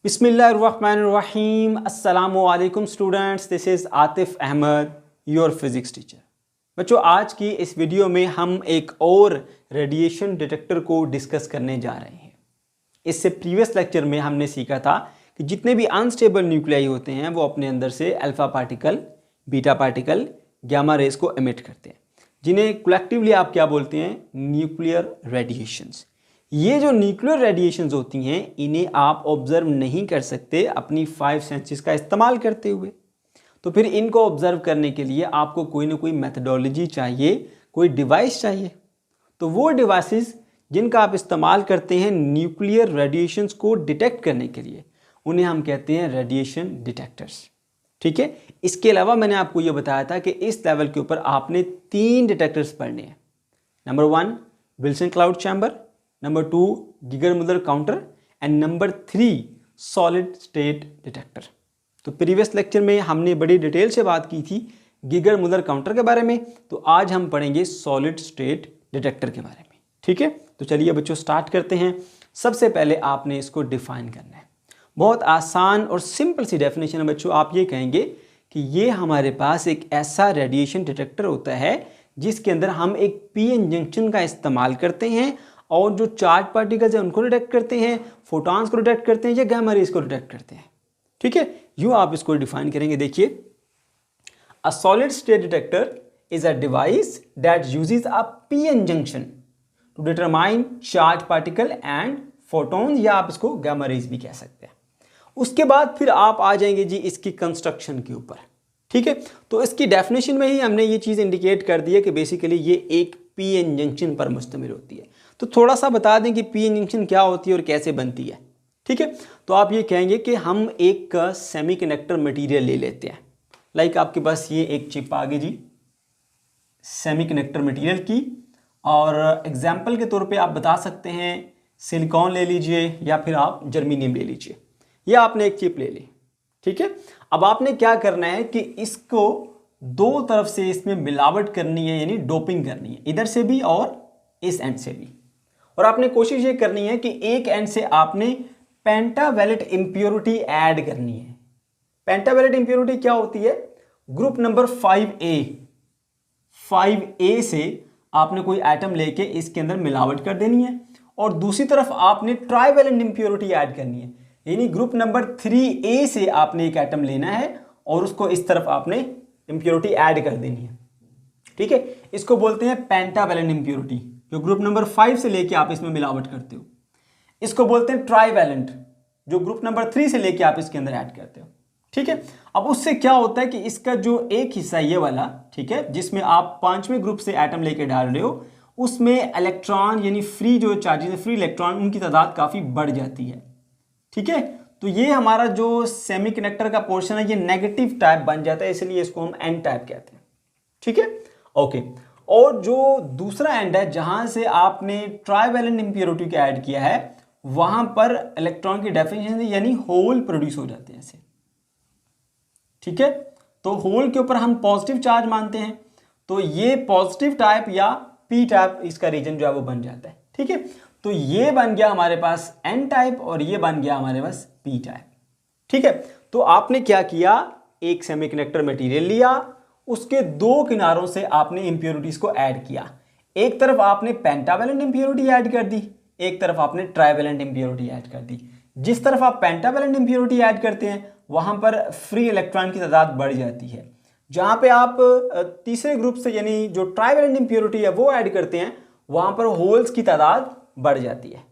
बिस्मिल्लाहिर्रहमानिर्रहीम। अस्सलामुअलैकुम students, this is Atif Ahmad, your physics teacher. बच्चों, आज की इस वीडियो में हम एक और रेडिएशन डिटेक्टर को डिस्कस करने जा रहे हैं। इससे प्रीवियस लेक्चर में हमने सीखा था कि जितने भी अनस्टेबल न्यूक्लियाई होते हैं वो अपने अंदर से alpha particle, beta particle, gamma rays को एमिट करते हैं, जिन्हें कलेक्टिवली आप क्या बोलते हैं? Nuclear radiations. ये जो न्यूक्लियर रेडिएशंस होती हैं इन्हें आप ऑब्जर्व नहीं कर सकते अपनी 5 सेंसेस का इस्तेमाल करते हुए। तो फिर इनको ऑब्जर्व करने के लिए आपको कोई ना कोई मेथडोलॉजी चाहिए, कोई डिवाइस चाहिए। तो वो डिवाइसेस जिनका आप इस्तेमाल करते हैं न्यूक्लियर रेडिएशंस को डिटेक्ट करने के लिए, उन्हें हम कहते हैं रेडिएशन डिटेक्टर्स। ठीक है। इसके अलावा मैंने आपको ये बताया था कि इस लेवल के ऊपर आपने 3 डिटेक्टर्स पढ़ने हैं। Number 1 Wilson cloud chamber, number 2 Geiger Muller counter and number 3 solid state detector. तो प्रीवियस लेक्चर में हमने बड़ी डिटेल से बात की थी गीगर-मुलर काउंटर के बारे में, तो आज हम पढ़ेंगे सॉलिड स्टेट डिटेक्टर के बारे में। ठीक है। तो चलिए बच्चों स्टार्ट करते हैं। सबसे पहले आपने इसको डिफाइन करना है। बहुत आसान और सिंपल सी डेफिनेशन है बच्चों। आप ये कहेंगे कि ये हमारे पास एक ऐसा रेडिएशन डिटेक्टर होता है जिसके अंदर हम एक पीएन जंक्शन का इस्तेमाल करते हैं और जो चार्ज पार्टिकल्स हैं उनको डिटेक्ट करते हैं, फोटॉन्स को डिटेक्ट करते हैं या गामा रेज को डिटेक्ट करते हैं। ठीक है। यूँ आप इसको डिफाइन करेंगे। देखिए, a solid state detector is a device that uses a PN junction to determine charge particle and photons, या आप इसको गामा रेज भी कह सकते हैं। उसके बाद फिर आप आ जाएंगे जी इसकी कंस्ट्रक्शन के ऊपर। ठीक है। तो इसकी डेफिनेशन में ही हमने ये चीज़ इंडिकेट कर दी है कि बेसिकली ये एक पीएन जंक्शन पर मुश्तमिल होती है। तो थोड़ा सा बता दें कि पीएन जंक्शन क्या होती है और कैसे बनती है। ठीक है। तो आप ये कहेंगे कि हम एक सेमीकंडक्टर मटेरियल ले लेते हैं। लाइक आपके पास ये एक चिप आ गई जी सेमीकंडक्टर मटेरियल की, और एग्जाम्पल के तौर पे आप बता सकते हैं सिलिकॉन ले लीजिए या फिर आप जर्मेनियम ले लीजिए। या आपने एक चिप ले ली। ठीक है। अब आपने क्या करना है कि इसको दो तरफ से इसमें मिलावट करनी है, यानी डोपिंग करनी है, इधर से भी और इस एंड से भी। और आपने कोशिश ये करनी है कि एक एंड से आपने पेंटावैलेंट इंप्योरिटी ऐड करनी है। पेंटावैलेंट इंप्योरिटी क्या होती है? ग्रुप नंबर 5A से आपने कोई एटम लेके इसके अंदर मिलावट कर देनी है, और दूसरी तरफ आपने ट्राइवैलेंट इंप्योरिटी ऐड करनी है, यानी ग्रुप नंबर 3A से आपने एक एटम लेना है और उसको इस तरफ आपने इंप्योरिटी ऐड कर देनी है। ठीक है। इसको बोलते हैं पेंटावैलेंट इंप्योरिटी, जो ग्रुप नंबर 5 से लेके आप इसमें मिलावट करते हो। इसको बोलते हैं ट्राइवैलेंट, जो ग्रुप नंबर 3 से लेके आप इसके अंदर ऐड करते हो। ठीक है। अब उससे क्या होता है कि इसका जो एक हिस्सा ये वाला, ठीक है, जिसमें आप 5वें ग्रुप से एटम लेके डाल रहे हो, उसमें इलेक्ट्रॉन यानी फ्री जो चार्जेस है, फ्री इलेक्ट्रॉन, उनकी तादाद काफ़ी बढ़ जाती है। ठीक है। तो ये हमारा जो सेमीकंडक्टर का पोर्शन है ये नेगेटिव टाइप बन जाता है, इसलिए इसको हम एन टाइप कहते हैं। ठीक है। ओके। और जो दूसरा एंड है जहां से आपने ट्राइवैलेंट इंप्योरिटी को ऐड किया है, वहां पर इलेक्ट्रॉन की डेफिनेशन यानी होल प्रोड्यूस हो जाते हैं ऐसे। ठीक है। तो होल के ऊपर हम पॉजिटिव चार्ज मानते हैं, तो ये पॉजिटिव टाइप या पी टाइप इसका रीजन जो है वो बन जाता है। ठीक है। तो ये बन गया हमारे पास एन टाइप और ये बन गया हमारे पास पी टाइप। ठीक है। तो आपने क्या किया, एक सेमीकंडक्टर मटेरियल लिया, उसके दो किनारों से आपने इंप्योरिटीज को ऐड किया। एक तरफ आपने पेंटावैलेंट इंप्योरिटी ऐड कर दी, एक तरफ आपने ट्राइवैलेंट इंप्योरिटी ऐड कर दी। जिस तरफ आप पेंटावैलेंट इंप्योरिटी ऐड करते हैं वहां पर फ्री इलेक्ट्रॉन की तादाद बढ़ जाती है। जहां पे आप तीसरे ग्रुप से यानी जो ट्राइवैलेंट इंप्योरिटी है वो ऐड करते हैं, वहां पर होल्स की तादाद बढ़ जाती है।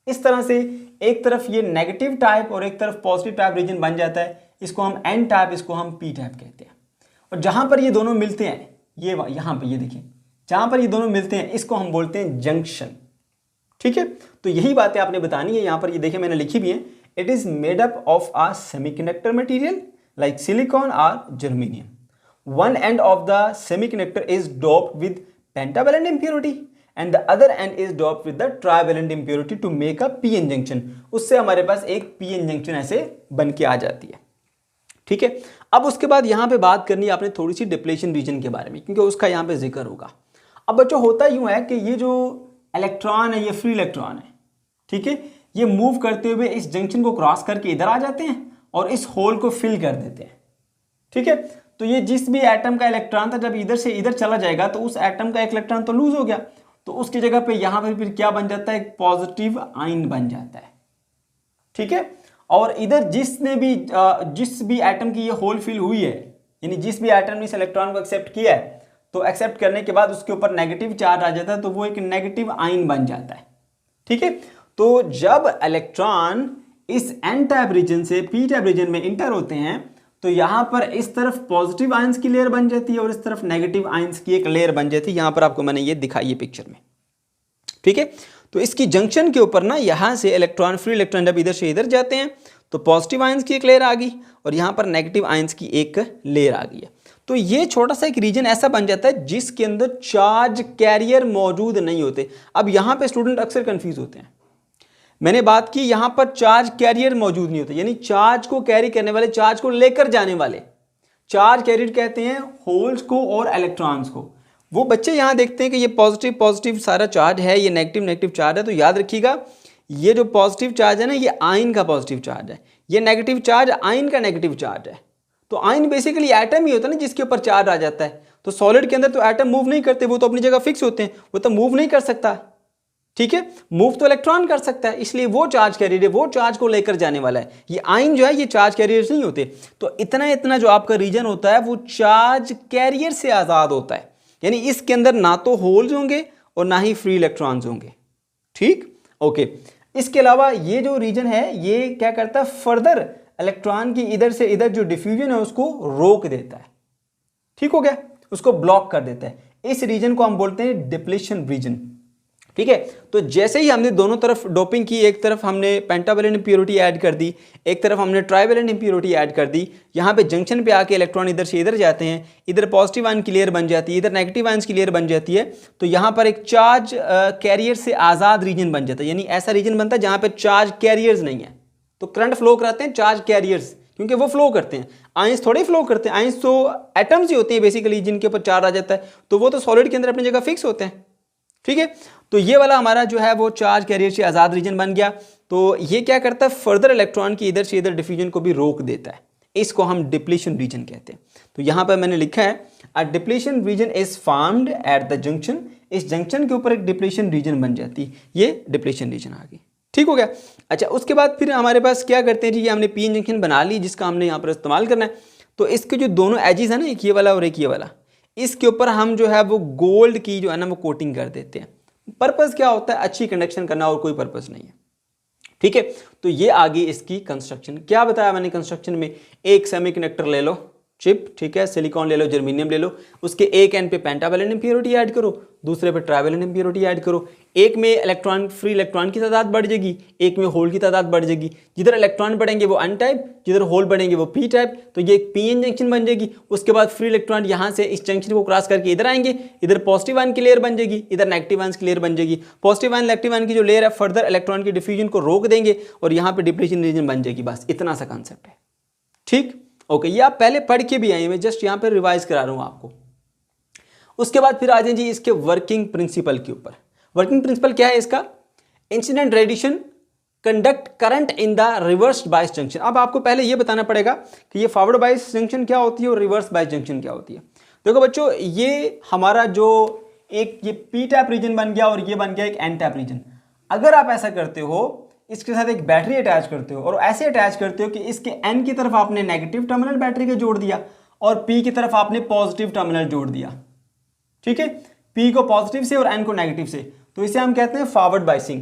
इस तरह से एक तरफ ये नेगेटिव टाइप और एक तरफ पॉजिटिव टाइप रीजन बन जाता है। इसको हम एन टाइप, इसको हम पी टाइप कहते हैं। और जहां पर ये दोनों मिलते हैं, ये यहां पर ये देखिए, जहां पर ये दोनों मिलते हैं इसको हम बोलते हैं जंक्शन। ठीक है। तो यही बातें आपने बतानी है। यहां पर ये देखिए मैंने लिखी भी है, it is made up of a semiconductor material like silicon और germanium. One end of the semiconductor is doped with pentavalent impurity and the other end is doped with the trivalent impurity to make a pn junction। उससे हमारे पास एक pn junction ऐसे बन के आ जाती है। ठीक है। अब उसके बाद यहाँ पे बात करनी है आपने थोड़ी सी डिप्लेशन रीजन के बारे में, क्योंकि उसका यहाँ पे जिक्र होगा। अब बच्चों होता यूँ है कि ये जो इलेक्ट्रॉन है ये फ्री इलेक्ट्रॉन है। ठीक है। ये मूव करते हुए इस जंक्शन को क्रॉस करके इधर आ जाते हैं और इस होल को फिल कर देते हैं। ठीक है, तो ये जिस भी एटम का इलेक्ट्रॉन था जब इधर से इधर चला जाएगा तो उस एटम का एक इलेक्ट्रॉन तो लूज हो गया, तो उसकी जगह पे यहां पर फिर क्या बन जाता है, एक पॉजिटिव आयन बन जाता है। ठीक है, और इधर जिस भी एटम की ये होल फिल हुई है, यानी जिस भी एटम ने इस इलेक्ट्रॉन को एक्सेप्ट किया है, तो एक्सेप्ट करने के बाद उसके ऊपर नेगेटिव चार्ज आ जाता है, तो वो एक नेगेटिव आयन बन जाता है। ठीक है, तो जब इलेक्ट्रॉन इस एन टाइप रीजन से पी टाइप रीजन में इंटर होते हैं तो यहां पर इस तरफ पॉजिटिव आयंस की लेयर बन जाती है और इस तरफ नेगेटिव आयंस की एक लेयर बन जाती है। यहां पर आपको मैंने ये दिखाई है पिक्चर में। ठीक है, तो इसकी जंक्शन के ऊपर ना यहां से इलेक्ट्रॉन, फ्री इलेक्ट्रॉन जब इधर से इधर जाते हैं तो पॉजिटिव आयंस की एक लेयर आ गई और यहां पर नेगेटिव आयंस की एक लेयर आ गई है। तो ये छोटा सा एक रीजन ऐसा बन जाता है जिसके अंदर चार्ज कैरियर मौजूद नहीं होते। अब यहां पे स्टूडेंट अक्सर कंफ्यूज होते हैं। मैंने बात की यहां पर चार्ज कैरियर मौजूद नहीं होते, यानी चार्ज को कैरी करने वाले, चार्ज को लेकर जाने वाले, चार्ज कैरियर कहते हैं होल्स को और इलेक्ट्रॉन्स को। वो बच्चे यहां देखते हैं कि ये पॉजिटिव पॉजिटिव सारा चार्ज है, ये नेगेटिव नेगेटिव चार्ज है, तो याद रखिएगा ये जो पॉजिटिव चार्ज है ना, ये आयन का पॉजिटिव चार्ज है, ये नेगेटिव चार्ज आयन का नेगेटिव चार्ज है। तो आयन बेसिकली एटम ही होता है ना जिसके ऊपर चार्ज आ जाता है। तो सॉलिड के अंदर तो एटम मूव नहीं करते, वो तो अपनी जगह फिक्स होते हैं, वो तो मूव नहीं कर सकता। ठीक है, मूव तो इलेक्ट्रॉन कर सकता है, इसलिए वो चार्ज कैरियर है, वो चार्ज को लेकर जाने वाला है। ये आयन जो है ये चार्ज कैरियर्स नहीं होते। तो इतना जो आपका रीजन होता है वो चार्ज कैरियर से आजाद होता है, यानी इसके अंदर ना तो होल्स होंगे और ना ही फ्री इलेक्ट्रॉन्स होंगे। ठीक, ओके। इसके अलावा ये जो रीजन है ये क्या करता है, फर्दर इलेक्ट्रॉन की इधर से इधर जो डिफ्यूजन है उसको रोक देता है। ठीक हो गया, उसको ब्लॉक कर देता है। इस रीजन को हम बोलते हैं डिप्लीशन रीजन। ठीक है, तो जैसे ही हमने दोनों तरफ डोपिंग की, एक तरफ हमने पेंटावैलेंट इंप्योरिटी ऐड कर दी, एक तरफ हमने ट्राइवैलेंट इंप्योरिटी ऐड कर दी, यहाँ पे जंक्शन पे आके इलेक्ट्रॉन इधर से इधर जाते हैं, इधर पॉजिटिव आयन की लेयर बन जाती है, इधर नेगेटिव आयंस की लेयर बन जाती है, तो यहाँ पर एक चार्ज कैरियर से आज़ाद रीजन बन जाता है, यानी ऐसा रीजन बनता है जहाँ पे चार्ज कैरियर्स नहीं है। तो करंट फ्लो कराते हैं चार्ज कैरियर्स, क्योंकि वो फ्लो करते हैं, आयंस थोड़े फ्लो करते हैं। आयंस तो एटम्स ही होते हैं बेसिकली जिनके ऊपर चार्ज आ जाता है, तो वो तो सॉलिड के अंदर अपनी जगह फिक्स होते हैं। ठीक है, तो ये वाला हमारा जो है वो चार्ज कैरियर से आज़ाद रीजन बन गया। तो ये क्या करता है, फर्दर इलेक्ट्रॉन की इधर से इधर डिफ्यूजन को भी रोक देता है। इसको हम डिप्लीशन रीजन कहते हैं। तो यहाँ पर मैंने लिखा है a depletion region is formed at the junction. इस जंक्शन के ऊपर एक डिप्लीशन रीजन बन जाती है, ये डिप्लीशन रीजन आ गई। ठीक हो गया। अच्छा, उसके बाद फिर हमारे पास क्या करते हैं जी, ये हमने पी एन जंक्शन बना ली जिसका हमने यहाँ पर इस्तेमाल करना है। तो इसके जो दोनों एजेस है ना, एक ये वाला और एक ये वाला, इसके ऊपर हम जो है वो गोल्ड की जो है ना वो कोटिंग कर देते हैं। पर्पस क्या होता है, अच्छी कंडक्शन करना, और कोई पर्पस नहीं है। ठीक है, तो ये आगे इसकी कंस्ट्रक्शन। क्या बताया मैंने कंस्ट्रक्शन में, एक सेमीकंडक्टर ले लो चिप, ठीक है, सिलिकॉन ले लो, जर्मेनियम ले लो, उसके एक एंड पे पेंटावैलेंट इंप्योरिटी ऐड करो, दूसरे पे ट्राइवैलेंट इंप्योरिटी ऐड करो। एक में इलेक्ट्रॉन, फ्री इलेक्ट्रॉन की तादाद बढ़ जाएगी, एक में होल की तादाद बढ़ जाएगी। जिधर इलेक्ट्रॉन बढ़ेंगे वो एन टाइप, जिधर होल बढ़ेंगे वो पी टाइप, तो ये एक पी एन जंक्शन बन जाएगी। उसके बाद फ्री इलेक्ट्रॉन यहाँ से इस जंक्शन को क्रॉस करके इधर आएंगे, इधर पॉजिटिव आयन की लेयर बन जाएगी, इधर नेगेटिव आयन की लेयर बन जाएगी। पॉजिटिव आयन नेगेटिव आयन की जो लेयर है फर्दर इलेक्ट्रॉन की डिफ्यूजन को रोक देंगे और यहाँ पे डिप्लीशन रीजन बन जाएगी। बस इतना सा कॉन्सेप्ट है। ठीक, ओके, ये आप पहले पढ़ के भी आए, मैं जस्ट यहाँ पे रिवाइज करा रहा हूँ आपको। उसके बाद फिर आ जाए जी इसके वर्किंग प्रिंसिपल के ऊपर। वर्किंग प्रिंसिपल क्या है इसका, incident radiation conduct current in the reverse bias junction. अब आपको पहले ये बताना पड़ेगा कि ये फॉरवर्ड बायस जंक्शन क्या होती है और रिवर्स बायस जंक्शन क्या होती है। देखो बच्चों, ये हमारा जो एक ये पी टाइप रीजन बन गया और ये बन गया एक एन टाइप रीजन। अगर आप ऐसा करते हो, इसके साथ एक बैटरी अटैच करते हो और ऐसे अटैच करते हो कि इसके एन की तरफ आपने नेगेटिव टर्मिनल बैटरी के जोड़ दिया और पी की तरफ आपने पॉजिटिव टर्मिनल जोड़ दिया। ठीक है, पी को पॉजिटिव से और एन को नेगेटिव से, तो इसे हम कहते हैं फॉरवर्ड बाइसिंग,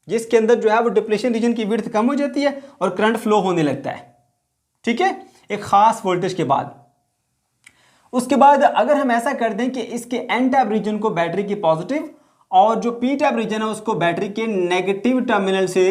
जिसके अंदर जो है वो डिप्लीशन रीजन की विड्थ कम हो जाती है और करंट फ्लो होने लगता है। ठीक है, एक खास वोल्टेज के बाद। उसके बाद अगर हम ऐसा कर दें कि इसके एन टाइप रीजन को बैटरी की पॉजिटिव और जो पी टाइप रीजन है उसको बैटरी के नेगेटिव टर्मिनल से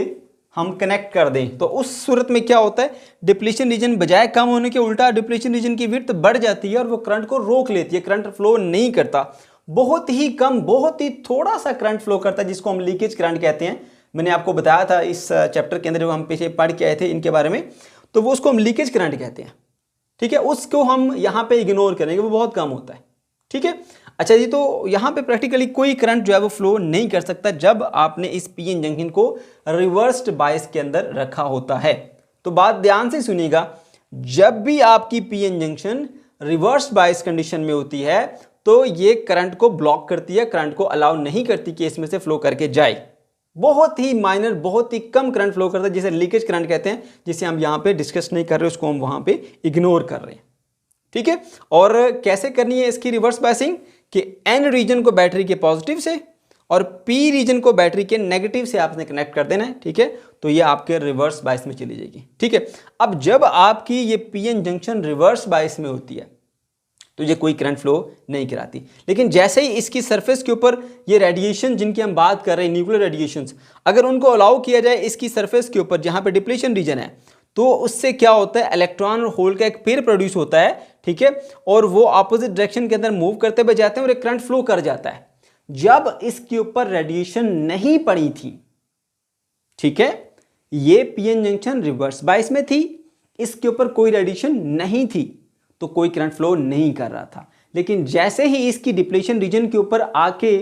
हम कनेक्ट कर दें, तो उस सूरत में क्या होता है, डिप्लीशन रीजन बजाय कम होने के उल्टा डिप्लीशन रीजन की विड्थ बढ़ जाती है और वो करंट को रोक लेती है, करंट फ्लो नहीं करता, बहुत ही कम, बहुत ही थोड़ा सा करंट फ्लो करता है, जिसको हम लीकेज करंट कहते हैं। मैंने आपको बताया था इस चैप्टर के अंदर जो हम पीछे पढ़ के आए थे इनके बारे में, तो वो उसको हम लीकेज करंट कहते हैं। ठीक है, उसको हम यहाँ पे इग्नोर करेंगे, वो बहुत कम होता है। ठीक है, अच्छा जी, तो यहाँ पे प्रैक्टिकली कोई करंट जो है वो फ्लो नहीं कर सकता जब आपने इस पीएन जंक्शन को रिवर्स्ड बायस के अंदर रखा होता है। तो बात ध्यान से सुनिएगा, जब भी आपकी PN junction reverse bias condition में होती है तो ये करंट को ब्लॉक करती है, करंट को अलाउ नहीं करती कि इसमें से फ्लो करके जाए। बहुत ही माइनर, बहुत ही कम करंट फ्लो करता है, जिसे लीकेज करंट कहते हैं, जिसे हम यहाँ पे डिस्कस नहीं कर रहे, उसको हम वहां पे इग्नोर कर रहे हैं। ठीक है, और कैसे करनी है इसकी रिवर्स बायसिंग कि एन रीजन को बैटरी के पॉजिटिव से और पी रीजन को बैटरी के नेगेटिव से आपने कनेक्ट कर देना है। ठीक है, तो ये आपके रिवर्स बायस में चली जाएगी। ठीक है, अब जब आपकी ये पीएन जंक्शन रिवर्स बायस में होती है तो ये कोई करंट फ्लो नहीं कराती, लेकिन जैसे ही इसकी सरफेस के ऊपर ये रेडिएशन जिनकी हम बात कर रहे हैं, न्यूक्लियर रेडिएशंस, अगर उनको अलाउ किया जाए इसकी सरफेस के ऊपर जहां पे डिप्लीशन रीजन है, तो उससे क्या होता है, इलेक्ट्रॉन और होल का एक पेयर प्रोड्यूस होता है। ठीक है, और वो ऑपोजिट डायरेक्शन के अंदर मूव करते हुए जाते हैं और एक करंट फ्लो कर जाता है। जब इसके ऊपर रेडिएशन नहीं पड़ी थी, ठीक है, ये पीएन जंक्शन रिवर्स बायस में थी, इसके ऊपर कोई रेडिएशन नहीं थी, तो कोई करंट फ्लो नहीं कर रहा था। लेकिन जैसे ही इसकी डिप्लीशन रीजन के ऊपर आके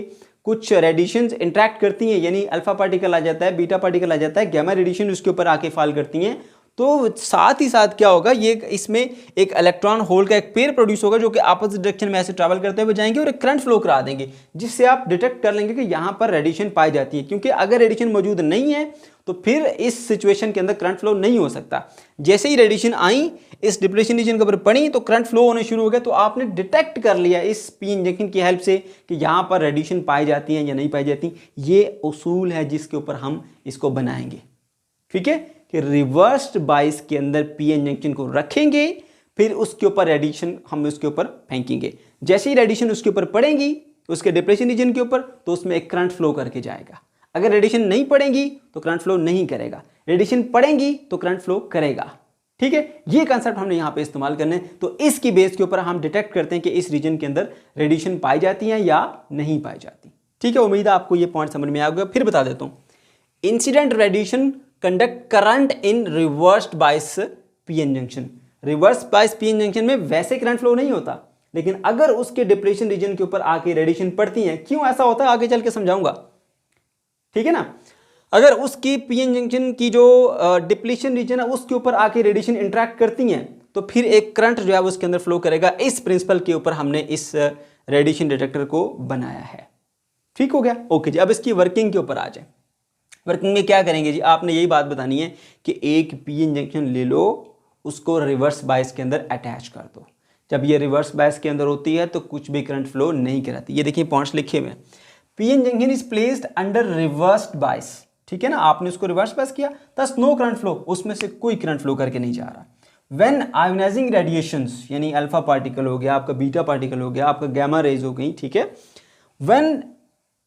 कुछ रेडिएशंस इंटरेक्ट करती हैं, यानी अल्फा पार्टिकल आ जाता है, बीटा पार्टिकल आ जाता है, गामा रेडिएशन उसके ऊपर आके फॉल करती हैं, तो साथ ही साथ क्या होगा, ये इसमें एक इलेक्ट्रॉन होल का एक पेयर प्रोड्यूस होगा जो कि अपोजिट डायरेक्शन में ऐसे ट्रैवल करते हुए जाएंगे और एक करंट फ्लो करा देंगे, जिससे आप डिटेक्ट कर लेंगे कि यहाँ पर रेडिएशन पाई जाती है। क्योंकि अगर रेडिएशन मौजूद नहीं है तो फिर इस सिचुएशन के अंदर करंट फ्लो नहीं हो सकता। जैसे ही रेडिएशन आई, इस डिप्लीशन रीजन के ऊपर पड़ी, तो करंट फ्लो होने शुरू हो गया। तो आपने डिटेक्ट कर लिया इस पीएन जंक्शन की हेल्प से कि यहाँ पर रेडिएशन पाई जाती है या नहीं पाई जाती। ये उसूल है जिसके ऊपर हम इसको बनाएंगे। ठीक है, कि रिवर्स्ड बायस के अंदर पीएन जंक्शन को रखेंगे, फिर उसके ऊपर रेडिएशन हम उसके ऊपर फेंकेंगे। जैसे ही रेडिएशन उसके ऊपर पड़ेगी, उसके डिप्लीशन रीजन के ऊपर, तो उसमें एक करंट फ्लो करके जाएगा। अगर रेडिएशन नहीं पड़ेगी तो करंट फ्लो नहीं करेगा, रेडिएशन पड़ेगी तो करंट फ्लो करेगा। ठीक है, ये कंसेप्ट हमने यहाँ पे इस्तेमाल करने। तो इसकी बेस के ऊपर हम डिटेक्ट करते हैं कि इस रीजन के अंदर रेडिएशन पाई जाती है या नहीं पाई जाती। ठीक है, उम्मीद है आपको ये पॉइंट समझ में आ गया। फिर बता देता हूँ, incident radiation conduct current in reversed bias PN junction. Reverse bias PN junction में वैसे करंट फ्लो नहीं होता, लेकिन अगर उसके डिप्लीशन रीजन के ऊपर आके रेडिएशन पड़ती है, क्यों ऐसा होता है आगे चल के समझाऊंगा। ठीक है ना, अगर उसकी पीएन जंक्शन की जो डिप्लीशन रीजन है उसके ऊपर आके रेडिएशन इंटरेक्ट करती हैं, तो फिर एक करंट जो है उसके अंदर फ्लो करेगा। इस प्रिंसिपल के ऊपर हमने इस रेडिएशन डिटेक्टर को बनाया है। ठीक हो गया, ओके जी। अब इसकी वर्किंग के ऊपर आ जाए। वर्किंग में क्या करेंगे जी, आपने यही बात बतानी है कि एक पीएन जंक्शन ले लो, उसको रिवर्स बायस के अंदर अटैच कर दो। जब ये रिवर्स बायस के अंदर होती है तो कुछ भी करंट फ्लो नहीं कराती। ये देखिए पॉइंट्स लिखे हुए हैं। PN junction is placed under reversed bias. ठीक है ना, आपने उसको रिवर्स बायस किया, थस नो करंट फ्लो, उसमें से कोई करंट फ्लो करके नहीं जा रहा। व्हेन आयोनाइजिंग रेडिएशंस, यानी अल्फा पार्टिकल हो गया, आपका बीटा पार्टिकल हो गया, आपका गामा रेज हो गई, ठीक है, when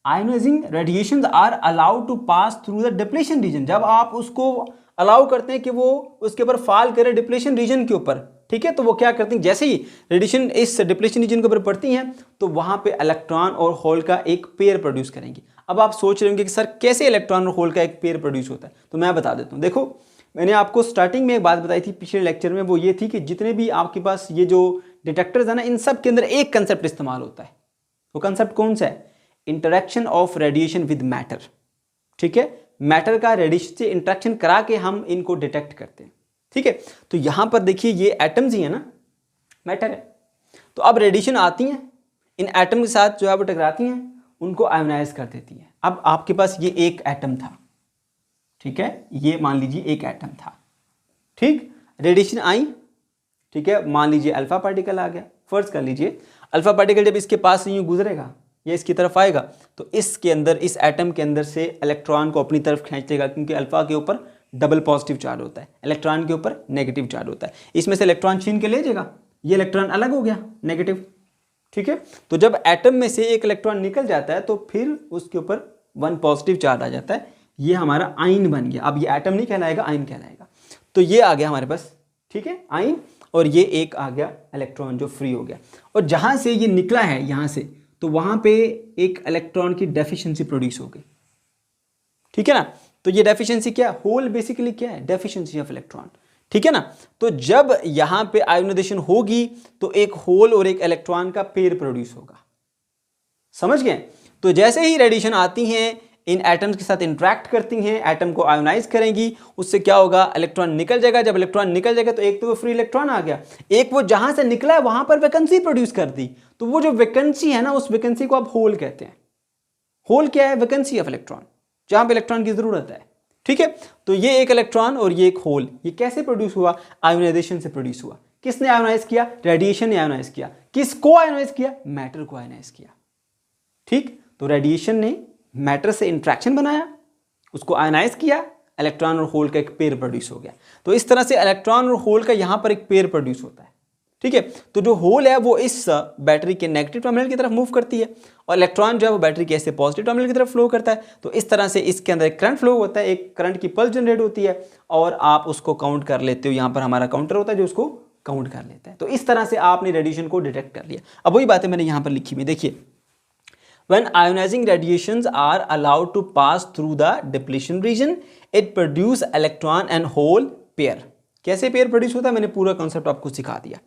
ionising radiations are allowed to pass through the depletion region, जब आप उसको अलाउ करते हैं कि वो उसके ऊपर फॉल करे डिप्लीशन रीजन के ऊपर, ठीक है, तो वो क्या करती हैं, जैसे ही रेडिएशन इस डिप्लीशन रीजन के ऊपर पड़ती हैं तो वहां पे इलेक्ट्रॉन और होल का एक पेयर प्रोड्यूस करेंगी। अब आप सोच रहे होंगे कि सर कैसे इलेक्ट्रॉन और होल का एक पेयर प्रोड्यूस होता है, तो मैं बता देता हूँ। देखो, मैंने आपको स्टार्टिंग में एक बात बताई थी पिछले लेक्चर में, वो ये थी कि जितने भी आपके पास ये जो डिटेक्टर्स है ना, इन सब के अंदर एक कंसेप्ट इस्तेमाल होता है। वो कंसेप्ट कौन सा है, interaction of radiation with matter. ठीक है, मैटर का रेडिएशन से इंटरेक्शन करा के हम इनको डिटेक्ट करते हैं। ठीक है, तो यहां पर देखिए ये एटम्स ही है ना, मैटर है, तो अब रेडिएशन आती हैं, इन एटम के साथ जो है वो टकराती हैं, उनको आयोनाइज कर देती हैं। अब आपके पास ये एक एटम था, ठीक है, ये मान लीजिए एक एटम था, ठीक, रेडिएशन आई, ठीक है, मान लीजिए अल्फा पार्टिकल आ गया। फर्ज कर लीजिए अल्फा पार्टिकल जब इसके पास से यूं गुजरेगा या इसकी तरफ आएगा, तो इसके अंदर, इस एटम के अंदर से इलेक्ट्रॉन को अपनी तरफ खींच लेगा, क्योंकि अल्फा के ऊपर डबल पॉजिटिव चार्ज होता है, इलेक्ट्रॉन के ऊपर नेगेटिव चार्ज होता है। इसमें से इलेक्ट्रॉन छीन के ले जाएगा, ये इलेक्ट्रॉन अलग हो गया नेगेटिव। ठीक है, तो जब एटम में से एक इलेक्ट्रॉन निकल जाता है तो फिर उसके ऊपर 1 पॉजिटिव चार्ज आ जाता है, ये हमारा आयन बन गया। अब ये एटम नहीं कहलाएगा, आयन कहलाएगा। तो ये आ गया हमारे पास, ठीक है, आयन, और ये एक आ गया इलेक्ट्रॉन जो फ्री हो गया। और जहां से ये निकला है यहां से, तो वहां पे एक इलेक्ट्रॉन की डेफिशिएंसी प्रोड्यूस हो गई। ठीक है ना, तो ये डेफिशिएंसी क्या है, होल बेसिकली क्या है, डेफिशिएंसी ऑफ इलेक्ट्रॉन। ठीक है ना, तो जब यहां पे आयोनाइजेशन होगी तो एक होल और एक इलेक्ट्रॉन का पेयर प्रोड्यूस होगा। समझ गए? तो जैसे ही रेडिएशन आती हैं इन एटम्स के साथ इंटरेक्ट करती हैं, एटम को आयोनाइज करेंगी, उससे क्या होगा, इलेक्ट्रॉन निकल जाएगा। जब इलेक्ट्रॉन निकल जाएगा तो एक तो वो फ्री इलेक्ट्रॉन आ गया, एक वो जहां से निकला है वहां पर वैकेंसी प्रोड्यूस कर दी। तो वो जो वैकेंसी है ना, उस वैकेंसी को आप होल कहते हैं। होल क्या है? वैकेंसी ऑफ इलेक्ट्रॉन, जहां पे इलेक्ट्रॉन की जरूरत है। ठीक है, तो ये एक इलेक्ट्रॉन और ये एक होल, ये कैसे प्रोड्यूस हुआ? आयोनाइजेशन से प्रोड्यूस हुआ। किसने आयोनाइज किया? रेडिएशन ने आयोनाइज किया। किसको आयोनाइज किया? मैटर को आयोनाइज किया। ठीक, तो रेडिएशन ने मैटर से इंट्रैक्शन बनाया, उसको आयोनाइज किया, इलेक्ट्रॉन और होल का एक पेयर प्रोड्यूस हो गया। तो इस तरह से इलेक्ट्रॉन और होल का यहां पर एक पेयर प्रोड्यूस होता है। ठीक है, तो जो होल है वो इस बैटरी के नेगेटिव टर्मिनल की तरफ मूव करती है और इलेक्ट्रॉन जो है वो बैटरी के ऐसे पॉजिटिव टर्मिनल की तरफ फ्लो करता है। तो इस तरह से इसके अंदर एक करंट फ्लो होता है, एक करंट की पल्स जनरेट होती है और आप उसको काउंट कर लेते हो। यहां पर हमारा काउंटर होता है जो उसको काउंट कर लेता है। तो इस तरह से आपने रेडिएशन को डिटेक्ट कर लिया। अब वही बातें मैंने यहां पर लिखी हुई, देखिए, when ionizing radiations are allowed to pass through the depletion region, it produce electron and hole pair। कैसे पेयर प्रोड्यूस होता है, मैंने पूरा कॉन्सेप्ट आपको सिखा दिया।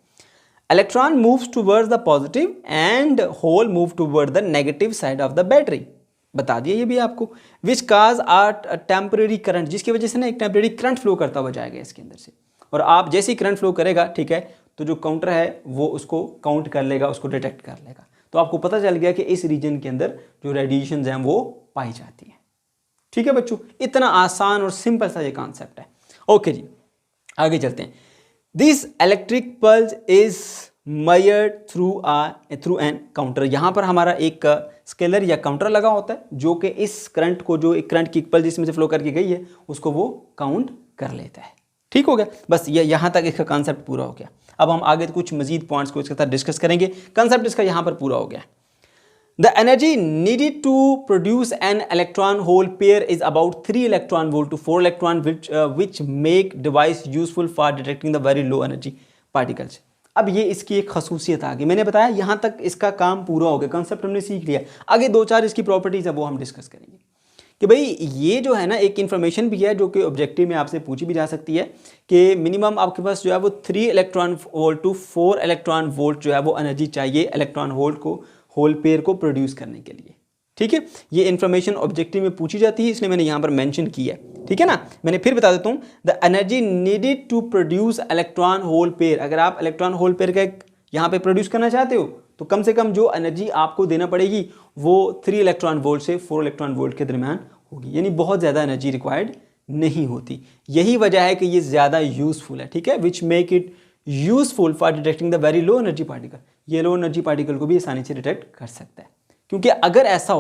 Electron moves towards the positive and hole move toward the negative side of the battery, बता दिया ये भी आपको। Which cause are temporary current, जिसकी वजह से ना एक टेम्परेरी करंट फ्लो करता हुआ जाएगा इसके अंदर से, और आप जैसे ही करंट फ्लो करेगा, ठीक है, तो जो काउंटर है वो उसको काउंट कर लेगा, उसको डिटेक्ट कर लेगा। तो आपको पता चल गया कि इस रीजन के अंदर जो रेडिएशंस हैं वो पाई जाती हैं। ठीक है बच्चों, इतना आसान और सिंपल सा ये कॉन्सेप्ट है। ओके जी, आगे चलते हैं। This electric pulse is measured through an counter. यहां पर हमारा एक स्केलर या काउंटर लगा होता है जो कि इस करंट को, जो एक करंट की पल्स जिसमें से फ्लो करके गई है, उसको वो काउंट कर लेता है। ठीक हो गया, बस ये यहां तक इसका कॉन्सेप्ट पूरा हो गया। अब हम आगे कुछ मजीद पॉइंट्स को इसके साथ डिस्कस करेंगे। कॉन्सेप्ट इसका यहां पर पूरा हो गया। The energy needed to produce an electron hole pair is about 3 electron volt to 4 electron which make device useful for detecting the very low energy particles. अब ये इसकी एक खसूसियत आ गई, मैंने बताया यहां तक इसका काम पूरा हो गया, कॉन्सेप्ट हमने सीख लिया। आगे 2-4 इसकी प्रॉपर्टीज है वो हम डिस्कस करेंगे कि भाई ये जो है ना, एक इन्फॉर्मेशन भी है जो कि ऑब्जेक्टिव में आपसे पूछी भी जा सकती है कि मिनिमम आपके पास जो है वो 3 electron volt to 4 electron volt जो है वो एनर्जी चाहिए इलेक्ट्रॉन होल पेयर को प्रोड्यूस करने के लिए। ठीक है, ये इन्फॉर्मेशन ऑब्जेक्टिव में पूछी जाती है, इसलिए मैंने यहाँ पर मेंशन की है। ठीक है ना, मैंने फिर बता देता हूँ, the energy needed to produce electron hole pair. अगर आप इलेक्ट्रॉन होल पेयर का यहाँ पे प्रोड्यूस करना चाहते हो तो कम से कम जो एनर्जी आपको देना पड़ेगी वो 3 इलेक्ट्रॉन वोल्ट से 4 इलेक्ट्रॉन वोल्ट के दरमियान होगी, यानी बहुत ज़्यादा एनर्जी रिक्वायर्ड नहीं होती। यही वजह है कि ये ज़्यादा यूजफुल है। ठीक है, which make it useful for detecting the very low energy particle. ये लो एनर्जी पार्टिकल को भी आसानी से डिटेक्ट कर सकता है, क्योंकि अगर ऐसा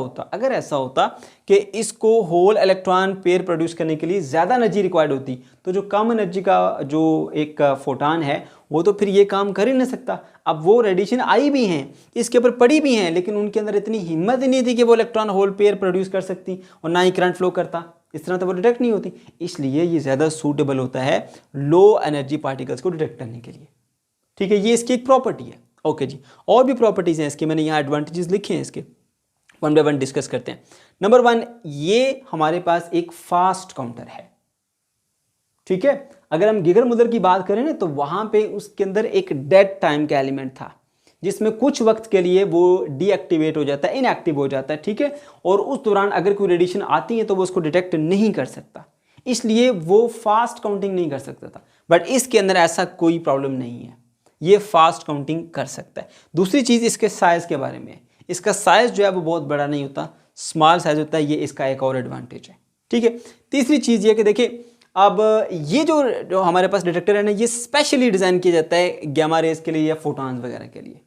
होता कि इसको होल इलेक्ट्रॉन पेयर प्रोड्यूस करने के लिए ज़्यादा एनर्जी रिक्वायर्ड होती, तो जो कम एनर्जी का जो एक फोटान है वो तो फिर ये काम कर ही नहीं सकता। अब वो रेडिएशन आई भी हैं, इसके ऊपर पड़ी भी हैं, लेकिन उनके अंदर इतनी हिम्मत ही नहीं थी कि वो इलेक्ट्रॉन होल पेयर प्रोड्यूस कर सकती, और ना ही करंट फ्लो करता, इस तरह तो वो डिटेक्ट नहीं होती। इसलिए ये ज़्यादा सूटेबल होता है लो एनर्जी पार्टिकल्स को डिटेक्ट करने के लिए। ठीक है, ये इसकी एक प्रॉपर्टी है। ओके जी, और भी प्रॉपर्टीज़ हैं इसके, मैंने यहाँ एडवांटेजेस लिखे हैं इसके, वन बाय वन डिस्कस करते हैं। नंबर 1, ये हमारे पास एक फास्ट काउंटर है। ठीक है, अगर हम गिगर मुदर की बात करें ना, तो वहां पे उसके अंदर एक डेड टाइम का एलिमेंट था जिसमें कुछ वक्त के लिए वो डीएक्टिवेट हो जाता है, इनएक्टिव हो जाता है। ठीक है, और उस दौरान अगर कोई रेडिएशन आती है तो वो उसको डिटेक्ट नहीं कर सकता, इसलिए वो फास्ट काउंटिंग नहीं कर सकता था। बट इसके अंदर ऐसा कोई प्रॉब्लम नहीं है, ये फास्ट काउंटिंग कर सकता है। दूसरी चीज़ इसके साइज़ के बारे में, इसका साइज़ जो है वो बहुत बड़ा नहीं होता, स्मॉल साइज़ होता है, ये इसका एक और एडवांटेज है। ठीक है, तीसरी चीज़ ये कि देखिए, अब ये जो हमारे पास डिटेक्टर है ना, ये स्पेशली डिज़ाइन किया जाता है गामा रेज के लिए या फोटॉन्स वगैरह के लिए।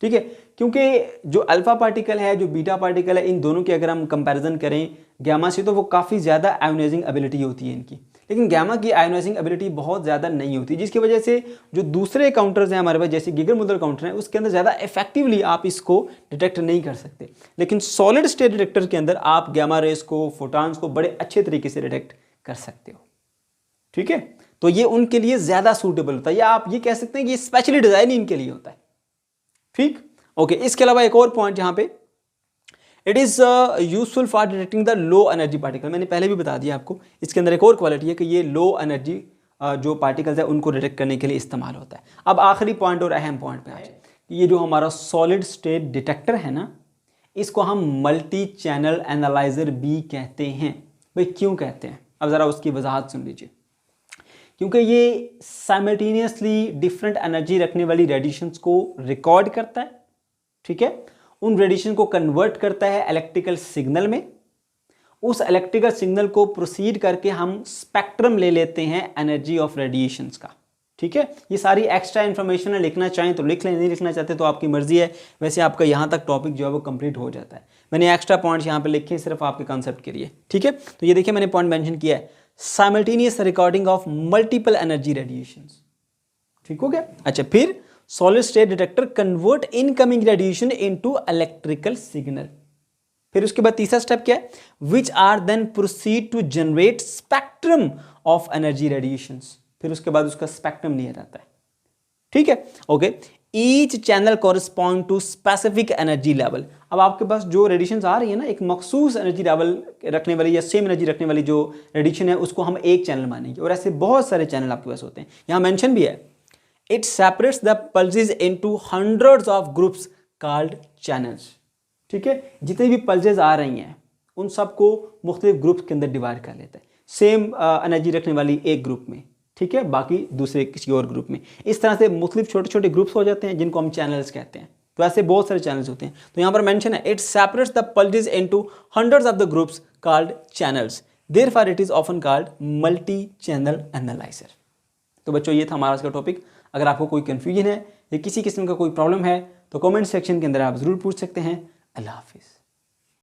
ठीक है, क्योंकि जो अल्फा पार्टिकल है, जो बीटा पार्टिकल है, इन दोनों की अगर हम कंपैरिजन करें गामा से, तो वो काफ़ी ज़्यादा आयोनाइजिंग एबिलिटी होती है इनकी, लेकिन गामा की आयोनाइजिंग एबिलिटी बहुत ज़्यादा नहीं होती, जिसकी वजह से जो दूसरे काउंटर्स हैं हमारे पास, जैसे गिगर मुदर काउंटर है, उसके अंदर ज़्यादा इफेक्टिवली आप इसको डिटेक्ट नहीं कर सकते। लेकिन सॉलिड स्टेट डिटेक्टर के अंदर आप गामा रेज को, फोटॉन्स को बड़े अच्छे तरीके से डिटेक्ट कर सकते हो। ठीक है, तो ये उनके लिए ज़्यादा सूटेबल होता है, या आप ये कह सकते हैं कि ये स्पेशली डिज़ाइन इनके लिए होता है। ठीक, ओके, इसके अलावा एक और पॉइंट यहाँ पे, it is useful for detecting the low energy particle. मैंने पहले भी बता दिया आपको, इसके अंदर एक और क्वालिटी है कि ये लो एनर्जी जो पार्टिकल्स है उनको डिटेक्ट करने के लिए इस्तेमाल होता है। अब आखिरी पॉइंट और अहम पॉइंट पे आ जाए, ये जो हमारा सॉलिड स्टेट डिटेक्टर है ना, इसको हम मल्टी चैनल एनालाइजर भी कहते हैं। भाई क्यों कहते हैं, अब ज़रा उसकी वजाहत सुन लीजिए। क्योंकि ये साइमल्टेनियसली डिफरेंट एनर्जी रखने वाली रेडिएशंस को रिकॉर्ड करता है, ठीक है, उन रेडिएशन को कन्वर्ट करता है इलेक्ट्रिकल सिग्नल में। उस इलेक्ट्रिकल सिग्नल को प्रोसीड करके हम स्पेक्ट्रम ले लेते हैं एनर्जी ऑफ रेडिएशंस का, ठीक है। ये सारी एक्स्ट्रा इन्फॉर्मेशन है, लिखना चाहें तो लिख लें, नहीं लिखना चाहते तो आपकी मर्जी है। वैसे आपका यहाँ तक टॉपिक जो है वो कंप्लीट हो जाता है। मैंने एक्स्ट्रा पॉइंट्स यहाँ पे लिखे हैं सिर्फ आपके कॉन्सेप्ट के लिए, ठीक है। तो ये देखिए मैंने पॉइंट मेंशन किया है, simultaneous recording of multiple energy radiations, ठीक हो गया। अच्छा, फिर solid state detector convert incoming radiation into electrical signal. फिर उसके बाद तीसरा स्टेप क्या है, which are then proceed to generate spectrum of energy radiations. फिर उसके बाद उसका स्पेक्ट्रम लिया जाता है, ठीक है, okay. Each channel correspond to specific energy level. अब आपके पास जो रेडिएशन आ रही है ना, एक मखसूस एनर्जी लेवल रखने वाली या सेम एनर्जी रखने वाली जो रेडिएशन है, उसको हम एक चैनल मानेंगे। और ऐसे बहुत सारे चैनल आपके पास होते हैं, यहाँ मेंशन भी है। It separates the pulses into hundreds of groups called channels, ठीक है। जितनी भी पल्सेस आ रही हैं उन सबको मुख्तलिफ ग्रुप्स के अंदर डिवाइड कर लेता है, सेम एनर्जी रखने वाली एक ग्रुप में, ठीक है, बाकी दूसरे किसी और ग्रुप में। इस तरह से मुख्तलिफ छोटे छोटे ग्रुप्स हो जाते हैं जिनको हम चैनल्स कहते हैं। तो ऐसे बहुत सारे चैनल्स होते हैं। तो यहाँ पर मेंशन है, it separates the pulses into hundreds of the groups called channels, therefore it is often called multi channel analyser. तो बच्चों ये था हमारा आज का टॉपिक। अगर आपको कोई कन्फ्यूजन है या किसी किस्म का कोई प्रॉब्लम है तो कमेंट सेक्शन के अंदर आप ज़रूर पूछ सकते हैं। अल्लाह हाफिज़।